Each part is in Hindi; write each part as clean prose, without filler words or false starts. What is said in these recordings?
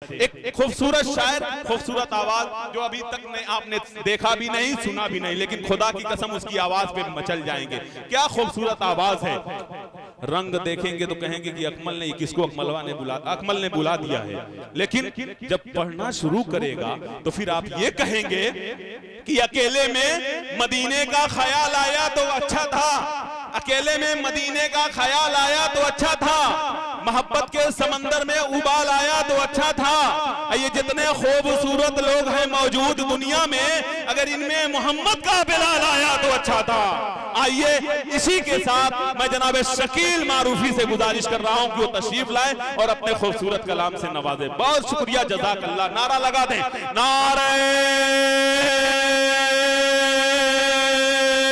एक खूबसूरत शायर, खूबसूरत आवाज जो अभी तक आपने देखा भी नहीं, सुना भी नहीं, लेकिन खुदा की कसम उसकी आवाज पे मचल जाएंगे। क्या खूबसूरत आवाज है। रंग देखेंगे तो कहेंगे कि अकमल ने, किसको अकमल ने बुला दिया है। लेकिन जब पढ़ना शुरू करेगा तो फिर आप ये कहेंगे कि अकेले में मदीने का ख्याल आया तो अच्छा था, अकेले में मदीने का ख्याल आया तो अच्छा था, मोहब्बत के समंदर में उबाल आया तो अच्छा था। ये जितने खूबसूरत लोग हैं मौजूद दुनिया में, अगर इनमें मोहम्मद का बिलाल आया तो अच्छा था। आइए इसी के साथ मैं जनाब शकील मारूफी से गुजारिश कर रहा हूं कि वो तशरीफ लाए और अपने खूबसूरत कलाम से नवाजे। बहुत शुक्रिया, जज़ाकल्लाह। नारा लगा दें, नारे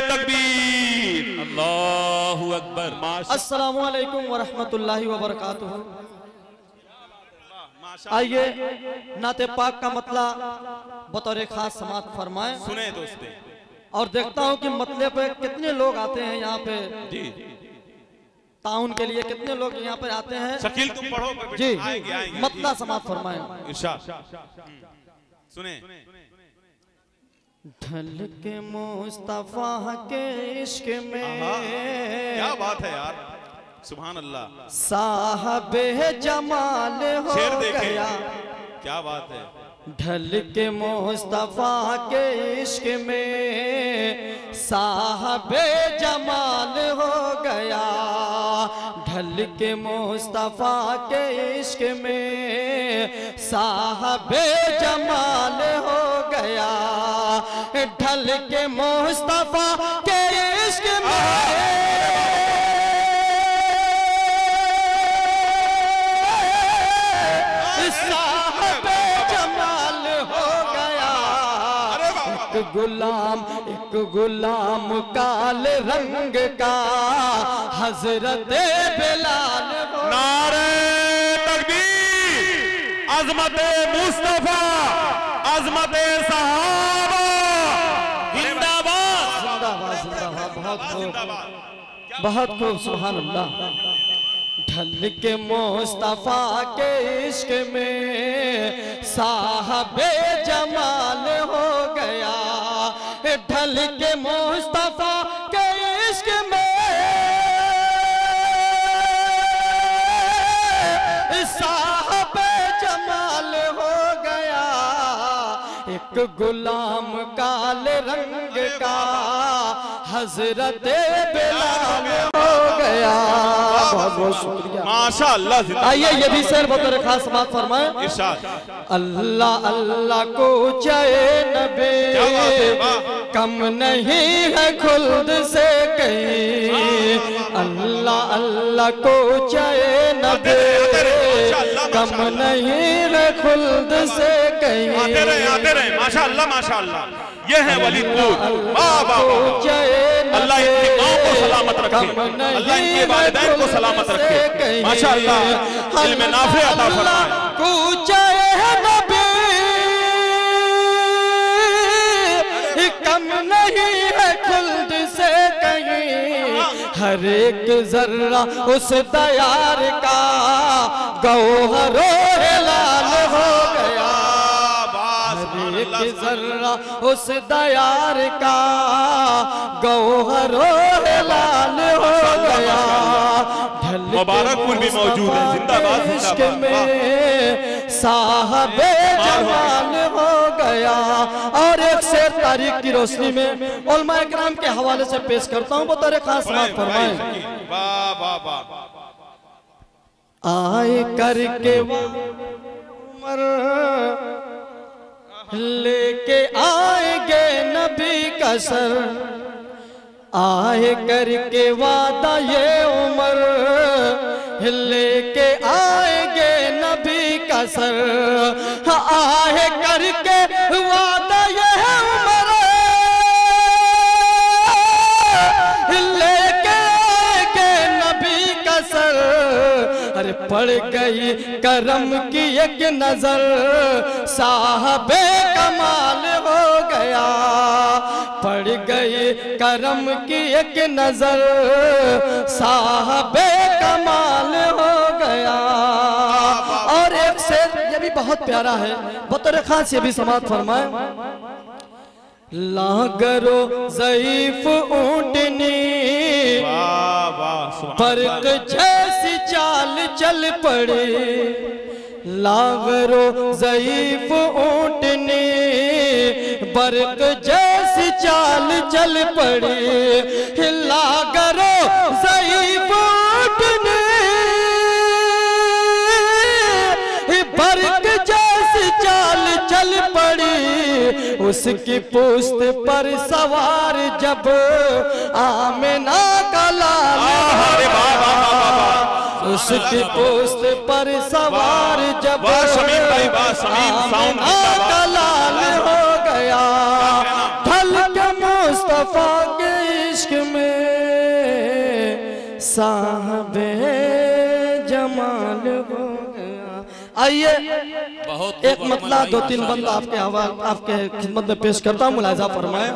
तकबीर, अल्लाहु अकबर। अस्सलामु अलैकुम व रहमतुल्लाहि व बरकातुहू। आइए नाते पाक का मतला बतौर खास समात फरमाएं। सुने दोस्ते, और देखता हूं कि मतले पे कितने लोग आते हैं यहाँ पे जी, ताउन के लिए कितने लोग यहाँ पे आते हैं। शकील तुम पढ़ो जी, आएंगे। मतला समात फरमाएं। इरशाद सुने। ढल के मुस्तफा के इश्क में, क्या बात है यार, सुभान अल्लाह। साहबे जमाल हो गया, क्या बात है। ढल के मुस्तफा के इश्क में साहबे जमाल हो गया, ढल के मुस्तफा के इश्क में साहबे जमाल हो गया, ढल के मुस्तफा के इश्क में एक गुलाम काले रंग का हजरत बिलाल। नारे तकबीर, अज़मत मुस्तफा, अज़मत सहाबा, जिंदाबाद जिंदाबाद जिंदाबाद। बहुत खूब, बहुत खूब, सुभान अल्लाह। ढल के मुस्तफा के इश्क में साहबे जमाल हो गया, ढल के मुस्तफा के इश्क में साहबे जमाल हो गया, एक गुलाम काले रंग का हजरत बिलाल हो गया। बहुत बहुत शुक्रिया, माशाअल्लाह। आइए ये भी शेर बतौर खास बात फरमाएं। इरशाद। अल्लाह अल्लाह को चाहे नबी, कम नहीं है खुल्द से कहीं, अल्लाह अल्लाह को चाहे नबी, कम नहीं है खुल्द से कहीं। आते रहे, माशाअल्लाह माशाअल्लाह। ये है वलीदपुर, अल्लाह इनकी माँ को सलामत रखे, अल्लाह इनके वालिदैन को सलामत रखे, माशाअल्लाह इल्म नाफे अता फरमाए। कम नहीं है खुल्द से कहीं, हर एक जर्रा उस दयार का गौहरो लाल हो गया, हर एक जर्रा उस दयार का गौहरो लाल हो गया, मुबारकपुर भी मौजूद है, जिंदाबाद में साहबे जमाल हो गया। और एक शेर तारीख की रोशनी में उलमा इकराम के हवाले से पेश करता हूँ, बतौर खास बात फरमाएं। आए करके उमर लेके आएंगे नबी का सर, आए करके वादा ये उमर लेके आएंगे नबी का सर, आए करके वादा ये उमर लेके आएंगे नबी का सर। अरे पड़ गई करम की एक नजर, साहबे कमाल हो गया, पड़ गई करम की एक नजर, साहबे कमाल हो गया। और एक शेर ये भी बहुत प्यारा है, बतौर खास ये भी समाप्त फरमाए। लागरो ज़ईफ ऊँटनी बर्क जैसी चाल चल पड़े, लागरो ज़ईफ ऊँटनी बर्क जैसी चाल चल पड़ी, लागरो ज़ईफ ऊँटनी बर्क जैसी चाल चल पड़ी, उसकी पुश्त पर सवार जब आमिना का लाल, उसकी पुश्त पर सवार जब आमिना का लाल हो गया, ढल के मुस्तफा के इश्क में साहबे जमाल हो गया। आइए एक मतला दो तीन बंदा आपके हवाले आपके खिदमत में पेश करता हूँ, मुलाजा फरमाए।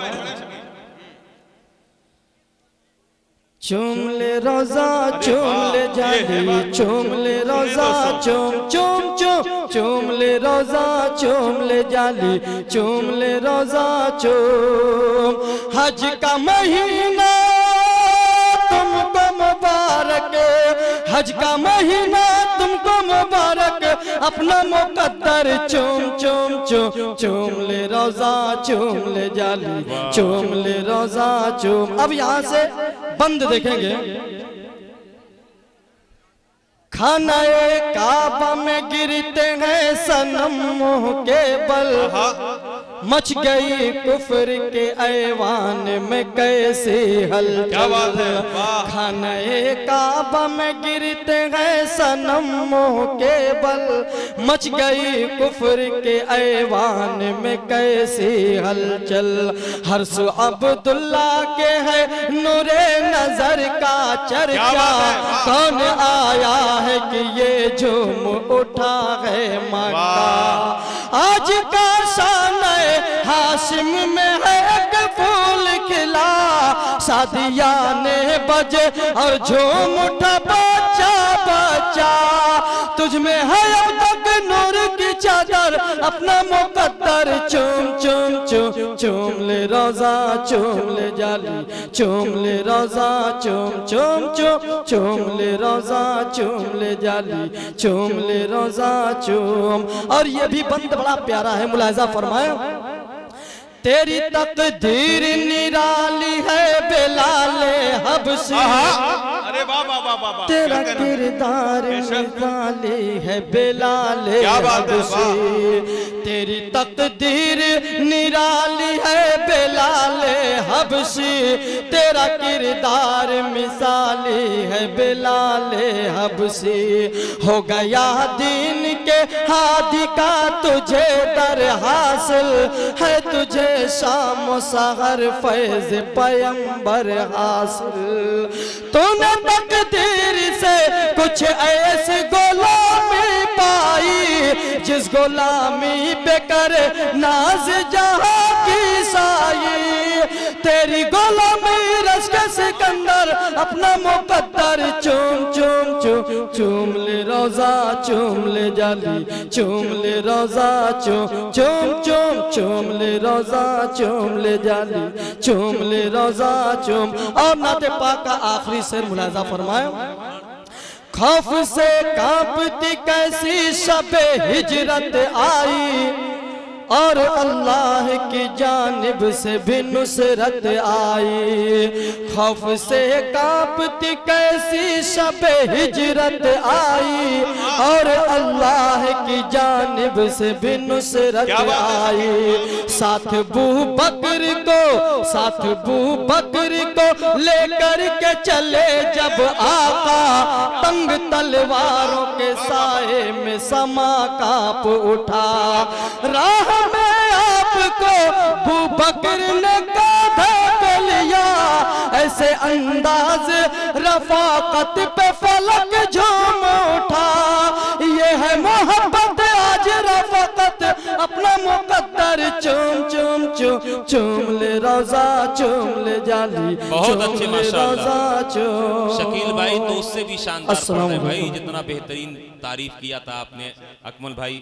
चूम ले रोजा चूम ले जाली, चूम ले रोजा चूम चूम चूम, चूम ले रोजा चूम ले जाली, चूम ले रोजा चूम। हज का महीना तुमको मुबारक, हज का महीना तुमको मुबारक, अपना मुकद्दर चूम चूम चूम, चूम ले रोजा चूम ले जाली, चूम ले रोजा चूम। अब यहाँ से बंद देखेंगे। खानाए काबा में गिरते हैं सनम मुँह के बल, मच गई कुफ्र के ऐवान में कैसे हलचल। खानाए काबा में गिरते हैं सनम मुँह के बल, मच गई कुफ्र के ऐवान में कैसे हलचल। हर्ष अब्दुल्ला के है नूरे नजर का चर्चा, कौन आया है कि ये झूम उठा है मक्का। आज का शान हाशिम में है एक फूल खिला, शादियाने बजे और झूम उठा बच्चा बच्चा। तुझ में है अब तक नूर की चादर, अपना मुकद्दर चूम चूम चूम, चूम ले रोजा चूम ले जाली, चूम ले रोजा चूम चूम चूम, चूम ले रोजा चूम ले जाली, चूम ले रोजा चूम। और ये भी बंद बड़ा प्यारा है, मुलाहिजा फरमाए। तेरी तकदीर निराली है बेलाले हबशी, अरे वाह वाह वाह वाह, तेरा किरदार निराली है बेलाले हबशी। तेरी तकदीर निराली है बेलाले हबशी, तेरा किरदार मिसाली है बेलाले हबशी। हो गया दीन के हादी का तुझे दर हासिल है, तुझे शाम सहर फैज पैगंबर हासिल। तूने तकदीर से कुछ ऐसी गुलामी पाई, जिस गुलामी पे करे नाज जहां की साई। तेरी गुलामी रस के सिकंदर, अपना मुकद्दर चूम चूम चूम, चूम ले रोजा चूम ले जाली, चूम ले रोजा चूम चूम चूम, चूम ले रोजा चूम ले जाली, चूम ले रोजा चूम। और नाते पाक का आखिरी शेर मुलाहिजा फरमाए। खौफ से कांपती कैसी शबे हिजरत आई, और अल्लाह की जानिब से भी नुसरत आई। खौफ से कांपती कैसी शबे हिजरत आई, और अल्लाह की जानिब से भी नुसरत आई। साथ बू बकर को लेकर के चले जब आका, तंग तलवारों के साए में समा कांप उठा। राह में आपको बू बकर ने कांधे पे लिया, ऐसे अंदाज रफाकत पे फलक झूम उठा। ये है मोहब्बत आज रफाकत, अपना मुकद्दर चूम चूम चूम, चूम ले रोजा चूम ले जाली, बहुत अच्छे माशाअल्लाह। चूम। शकील भाई तो उससे भी शानदार भाई, जितना बेहतरीन तारीफ किया था आपने अकमल भाई।